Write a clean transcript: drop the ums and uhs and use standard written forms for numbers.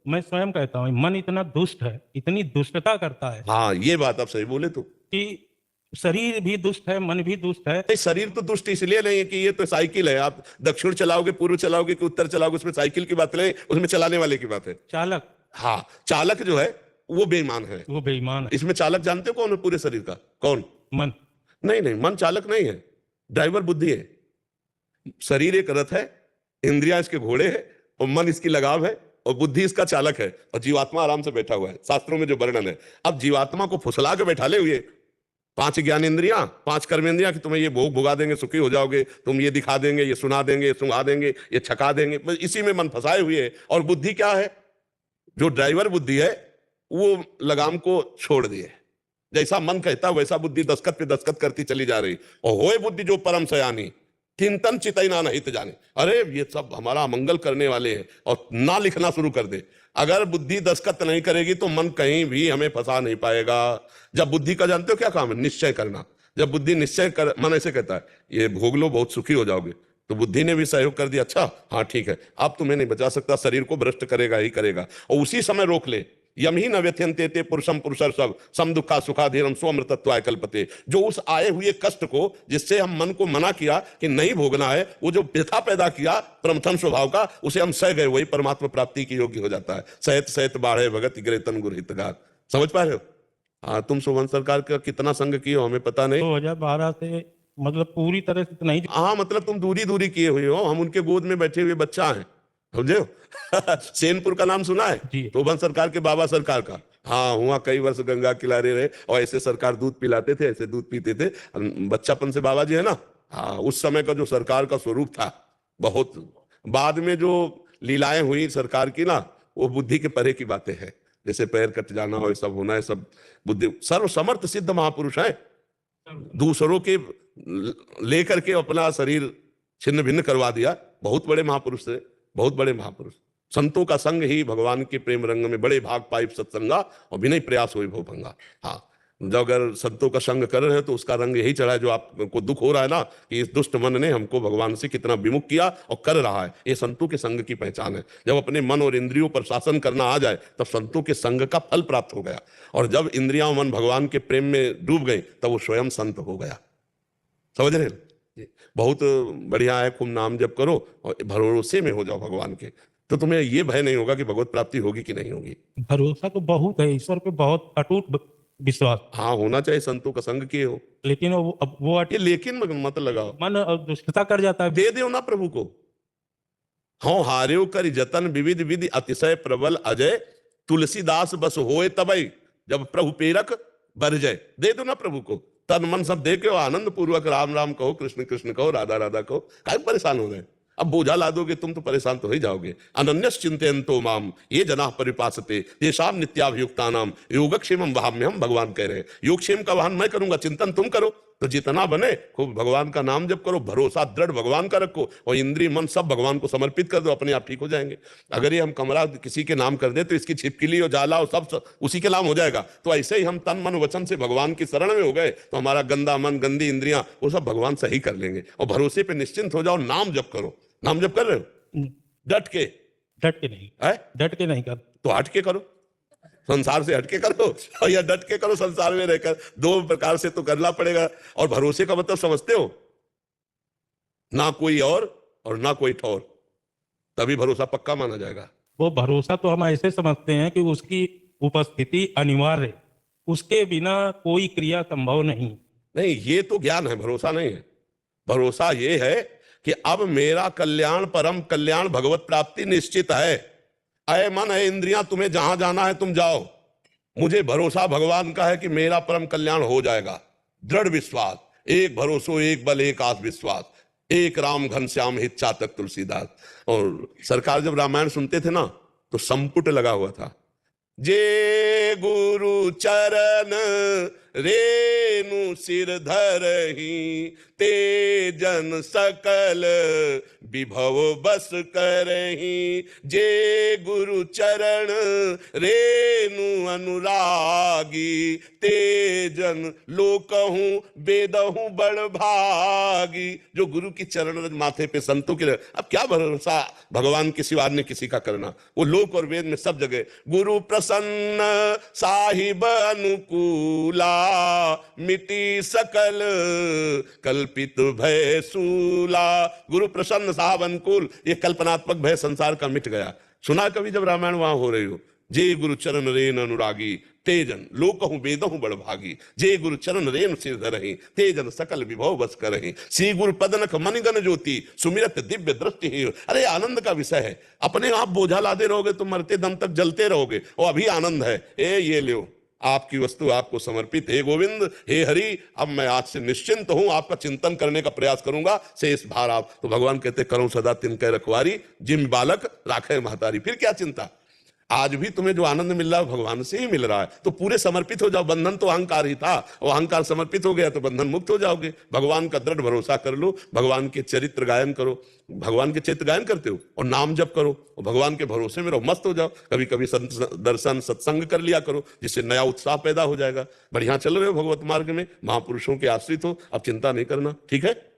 मैं स्वयं कहता हूँ मन इतना दुष्ट है, इतनी दुष्टता करता है हाँ, ये बात आप सही बोले। तो कि शरीर भी दुष्ट है, मन भी दुष्ट है। नहीं, शरीर तो दुष्ट इसलिए नहीं है कि ये तो साइकिल है, आप दक्षिण चलाओगे, पूर्व चलाओगे कि उत्तर चलाओगे, उसमें साइकिल की बात नहीं, उसमें चलाने वाले की बात है। चालक हाँ, चालक जो है वो बेईमान है। वो बेईमान है। इसमें चालक जानते हो कौन है पूरे शरीर का? कौन? मन। नहीं नहीं, मन चालक नहीं है, ड्राइवर बुद्धि है। शरीर एक रथ है, इंद्रियां इसके घोड़े है, और मन इसकी लगाम है, और बुद्धि इसका चालक है, और जीवात्मा आराम से बैठा हुआ है। शास्त्रों में जो वर्णन है, अब जीवात्मा को फुसला के बैठा ले हुए 5 ज्ञान इंद्रियां, 5 कर्म इंद्रियां कि तुम्हें ये भोग भुगा देंगे, सुखी हो जाओगे, तुम ये दिखा देंगे, ये सुना देंगे, ये सुंघा देंगे, ये छका देंगे, बस इसी में मन फंसाए हुए है। और बुद्धि क्या है? जो ड्राइवर बुद्धि है वो लगाम को छोड़ दिए, जैसा मन कहता वैसा बुद्धि दस्खत पे दस्खत करती चली जा रही। और होए बुद्धि जो परम सयानी, चिंतन चितैना नहीं जाने। अरे ये सब हमारा मंगल करने वाले हैं, और ना लिखना शुरू कर दे। अगर बुद्धि दस्खत नहीं करेगी तो मन कहीं भी हमें फंसा नहीं पाएगा। जब बुद्धि का जानते हो क्या काम है? निश्चय करना। जब बुद्धि निश्चय कर, मन ऐसे कहता है ये भोग लो, बहुत सुखी हो जाओगे, तो बुद्धि ने भी सहयोग कर दिया, अच्छा हाँ ठीक है, अब तुम्हें नहीं बचा सकता, शरीर को भ्रष्ट करेगा ही करेगा। और उसी समय रोक ले। यम ही न व्यथ्यन्ते ते पुरुषम पुरुषर सब सम दुखा सुखाधीरम स्वमृतत्वाय कल्पते। जो उस आए हुए कष्ट को, जिससे हम मन को मना किया कि नहीं भोगना है, वो जो व्यथा पैदा किया प्रमथन स्वभाव का, उसे हम सह गए, वही परमात्मा प्राप्ति की योग्य हो जाता है। सहत सहत बाढ़े भगत ग्रेतन गुरहितगार। समझ पा रहे हो? हाँ, तुम सुमन सरकार का कितना संग किए हो हमें पता नहीं। 2012 से मतलब पूरी तरह से तो नहीं। हाँ, मतलब तुम दूरी दूरी किए हुए हो, हम उनके गोद में बैठे हुए बच्चा हैं, समझे हो? सेनपुर का नाम सुना है? जी। शोभन सरकार के बाबा सरकार का। हाँ, हुआ कई वर्ष गंगा किनारे रहे, और ऐसे सरकार दूध पिलाते थे, ऐसे दूध पीते थे बच्चापन से। बाबा जी है ना। हाँ, उस समय का जो सरकार का स्वरूप था, बहुत बाद में जो लीलाएं हुई सरकार की ना, वो बुद्धि के परे की बातें हैं। जैसे पैर कट जाना और सब होना है, सब बुद्धि। सर्व समर्थ सिद्ध महापुरुष है, दूसरों के लेकर के अपना शरीर छिन्न भिन्न करवा दिया। बहुत बड़े महापुरुष थे, बहुत बड़े महापुरुष। संतों का संग ही भगवान के प्रेम रंग में बड़े भाग पाई सत्संगा, और विनय प्रयास हुई भव भंगा। हाँ, जब अगर संतों का संग कर रहे हैं तो उसका रंग यही चढ़ा है। जो आपको दुख हो रहा है ना कि इस दुष्ट मन ने हमको भगवान से कितना विमुख किया और कर रहा है, ये संतों के संग की पहचान है। जब अपने मन और इंद्रियों पर शासन करना आ जाए तब संतों के संग का फल प्राप्त हो गया, और जब इंद्रियां और मन भगवान के प्रेम में डूब गई तब वो स्वयं संत हो गया। समझ रहे हो? बहुत बढ़िया है, खूब नाम जप करो और भरोसे में हो जाओ भगवान के, तो तुम्हें ये भय नहीं होगा कि भगवत प्राप्ति होगी कि नहीं होगी। भरोसा तो बहुत है ईश्वर पे, बहुत अटूट विश्वास। हाँ, होना चाहिए, संतों का संग किए हो। लेकिन वो ये लेकिन मत लगाओ, मन दुष्टता कर जाता है। दे दो ना प्रभु को। हाँ, हार्यो कर जतन विविध विधि अतिशय प्रबल अजय, तुलसीदास बस होए तबई जब प्रभु पेरक बर जाए। दे दो ना प्रभु को, तन मन सब दे के आनंद पूर्वक राम राम कहो, कृष्ण कृष्ण कहो, राधा राधा कहो। काहे परेशान हो गए? अब बोझा ला दोगे तुम तो परेशान तो हो ही जाओगे। अनन्यस चिंतयन्तो माम ये जना परिपासते येषाम नित्याभियुक्तानाम योगक्षेमम वहाम्यहम। भगवान कह रहे हैं योगक्षेम का वाहन मैं करूंगा, चिंतन तुम करो। तो जितना बने खूब भगवान का नाम जप करो, भरोसा दृढ़ भगवान का रखो, और इंद्रिय मन सब भगवान को समर्पित कर दो, अपने आप ठीक हो जाएंगे। अगर ये हम कमरा किसी के नाम कर दे तो इसकी छिपकली और जाला और सब उसी के नाम हो जाएगा। तो ऐसे ही हम तन मन वचन से भगवान की शरण में हो गए तो हमारा गंदा मन गंदी इंद्रियां वो सब भगवान सही कर लेंगे। और भरोसे पे निश्चिंत हो जाओ, नाम जप करो। नाम जप कर रहे हो डट के? डट के नहीं है? डट के नहीं कर। तो हट के करो, संसार से हटके करो, और या डट के करो संसार में रहकर। दो प्रकार से तो करना पड़ेगा। और भरोसे का मतलब समझते हो? ना कोई और ना कोई ठौर, तभी भरोसा पक्का माना जाएगा। वो भरोसा तो हम ऐसे समझते हैं कि उसकी उपस्थिति अनिवार्य है, उसके बिना कोई क्रिया संभव नहीं। नहीं, ये तो ज्ञान है, भरोसा नहीं है। भरोसा ये है कि अब मेरा कल्याण परम कल्याण भगवत प्राप्ति निश्चित है। अय मन है इंद्रियां, तुम्हें जहां जाना है तुम जाओ, मुझे भरोसा भगवान का है कि मेरा परम कल्याण हो जाएगा। दृढ़ विश्वास, एक भरोसो एक बल एक आस विश्वास, एक राम घनश्याम हित चातक तुलसीदास। और सरकार जब रामायण सुनते थे ना तो संपुट लगा हुआ था, जे गुरु चरण रेनु सिर धरही ते जन सकल विभव बस करही, जे गुरु चरण रेनु अनुरागी, ते जन लोकहूं वेदहूं बड़ भागी। जो गुरु की चरण रज माथे पे संतों के, अब क्या भरोसा भगवान के सिवा ने किसी का करना, वो लोक और वेद में सब जगह गुरु प्रसन्न साहिब अनुकूला, मिटी सकल कल्पित भय सूला। गुरु प्रसन्न साहब अनुकूल, ये कल्पनात्मक भय संसार का मिट गया। सुना कभी जब रामायण वहां हो रही हो, जे गुरु चरण रेन अनुरागी, तेजन लोकहूं वेदहूं बड़ भागी, जे गुरु चरण रेन सिर धरहि, तेजन सकल विभव बस करहि, श्री गुरु पदनख मनिगन ज्योति, सुमिरत दिव्य दृष्टि ही। अरे आनंद का विषय है, अपने आप बोझा लादे रहोगे तो मरते दम तक जलते रहोगे, और अभी आनंद है। ये लो आपकी वस्तु आपको समर्पित, हे गोविंद हे हरि, अब मैं आज से निश्चिंत हूं, आपका चिंतन करने का प्रयास करूंगा, शेष भार आप। तो भगवान कहते करो सदा तिनके रखवारी, जिम बालक राखे महतारी। फिर क्या चिंता, आज भी तुम्हें जो आनंद मिल रहा है भगवान से ही मिल रहा है, तो पूरे समर्पित हो जाओ। बंधन तो अहंकार ही था, और अहंकार समर्पित हो गया तो बंधन मुक्त हो जाओगे। भगवान का दृढ़ भरोसा कर लो, भगवान के चरित्र गायन करो, भगवान के चरित्र गायन करते हो और नाम जप करो, और भगवान के भरोसे में रहो, मस्त हो जाओ। कभी कभी दर्शन सत्संग कर लिया करो, जिससे नया उत्साह पैदा हो जाएगा। बढ़िया चल रहे हो भगवत मार्ग में, महापुरुषों के आश्रित हो, अब चिंता नहीं करना, ठीक है।